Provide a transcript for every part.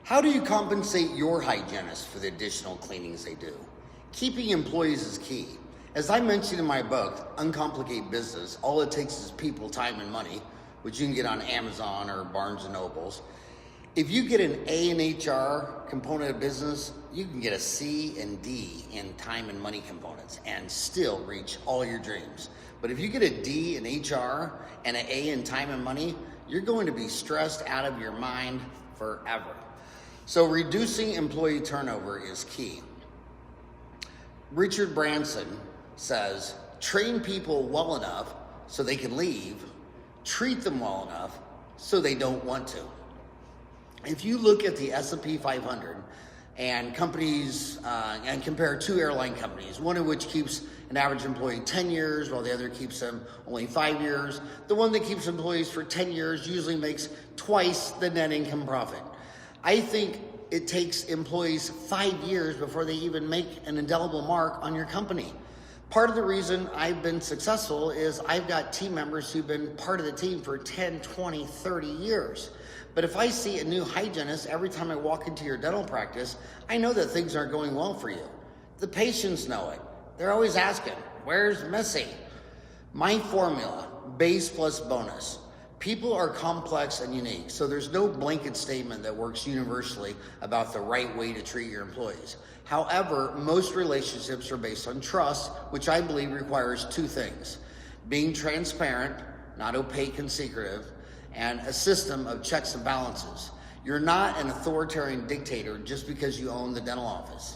How do you compensate your hygienists for the additional cleanings they do? Keeping employees is key. As I mentioned in my book, Uncomplicate Business, all it takes is people, time, and money, which you can get on Amazon or Barnes & Nobles. If you get an A in HR component of business, you can get a C and D in time and money components and still reach all your dreams. But if you get a D in HR and an A in time and money, you're going to be stressed out of your mind forever. So reducing employee turnover is key. Richard Branson says, train people well enough so they can leave, treat them well enough so they don't want to. If you look at the S&P 500 and companies, and compare two airline companies, one of which keeps an average employee 10 years while the other keeps them only 5 years, the one that keeps employees for 10 years usually makes twice the net income profit. I think it takes employees 5 years before they even make an indelible mark on your company. Part of the reason I've been successful is I've got team members who've been part of the team for 10, 20, 30 years. But if I see a new hygienist every time I walk into your dental practice, I know that things aren't going well for you. The patients know it. They're always asking, where's Missy? My formula, base plus bonus. People are complex and unique, so there's no blanket statement that works universally about the right way to treat your employees. However, most relationships are based on trust, which I believe requires two things: being transparent, not opaque and secretive, and a system of checks and balances. You're not an authoritarian dictator just because you own the dental office.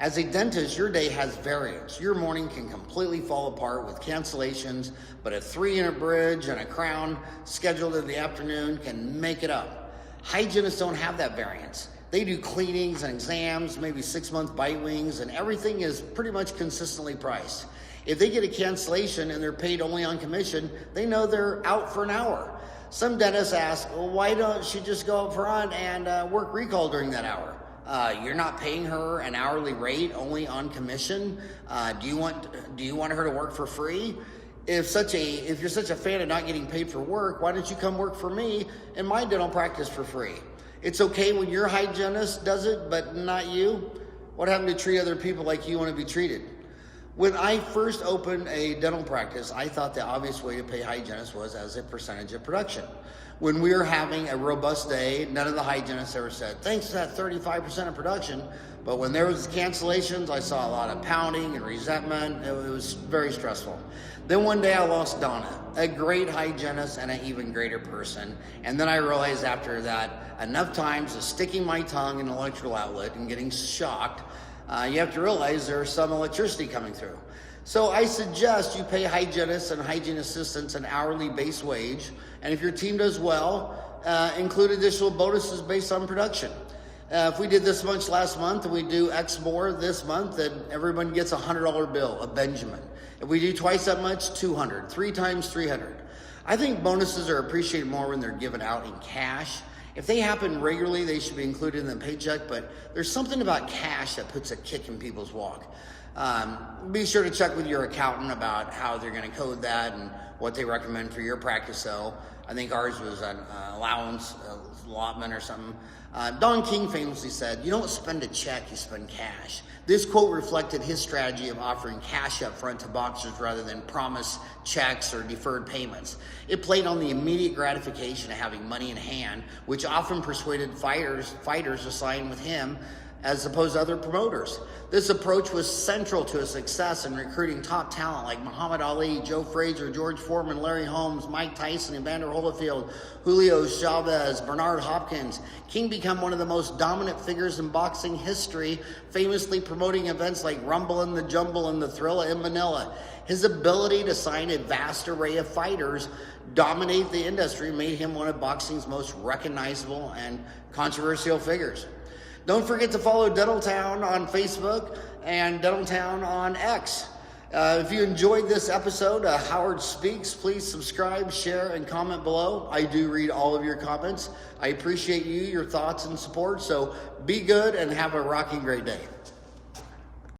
As a dentist, your day has variance. Your morning can completely fall apart with cancellations, but a 3-unit bridge and a crown scheduled in the afternoon can make it up. Hygienists don't have that variance. They do cleanings and exams, maybe 6-month bite wings, and everything is pretty much consistently priced. If they get a cancellation and they're paid only on commission, they know they're out for an hour. Some dentists ask, well, why don't she just go up front and work recall during that hour? You're not paying her an hourly rate, only on commission. Do you want her to work for free? If you're such a fan of not getting paid for work, why don't you come work for me in my dental practice for free? It's okay when your hygienist does it, but not you. What happened to treat other people like you want to be treated? When I first opened a dental practice, I thought the obvious way to pay hygienists was as a percentage of production. When we were having a robust day, none of the hygienists ever said, thanks to that 35% of production. But when there was cancellations, I saw a lot of pounding and resentment. It was very stressful. Then one day I lost Donna, a great hygienist and an even greater person. And then I realized after that, enough times of sticking my tongue in an electrical outlet and getting shocked, you have to realize there's some electricity coming through. So I suggest you pay hygienists and hygiene assistants an hourly base wage. And if your team does well, include additional bonuses based on production. If we did this much last month and we do X more this month, then everyone gets a $100 bill, a Benjamin. If we do twice that much, $200, 3 times $300. I think bonuses are appreciated more when they're given out in cash. If they happen regularly, they should be included in the paycheck, but there's something about cash that puts a kick in people's walk. Be sure to check with your accountant about how they're going to code that and what they recommend for your practice. So I think ours was an allowance, allotment or something. Don King famously said, you don't spend a check, you spend cash. This quote reflected his strategy of offering cash up front to boxers rather than promise checks or deferred payments. It played on the immediate gratification of having money in hand, which often persuaded fighters to sign with him as opposed to other promoters. This approach was central to his success in recruiting top talent like Muhammad Ali, Joe Frazier, George Foreman, Larry Holmes, Mike Tyson, Evander Holyfield, Julio Chavez, Bernard Hopkins. King became one of the most dominant figures in boxing history, famously promoting events like Rumble in the Jumble and the Thrilla in Manila. His ability to sign a vast array of fighters, dominate the industry, made him one of boxing's most recognizable and controversial figures. Don't forget to follow Dentaltown on Facebook and Dentaltown on X. If you enjoyed this episode, Howard Speaks, please subscribe, share, and comment below. I do read all of your comments. I appreciate you, your thoughts, and support. So be good and have a rocking great day.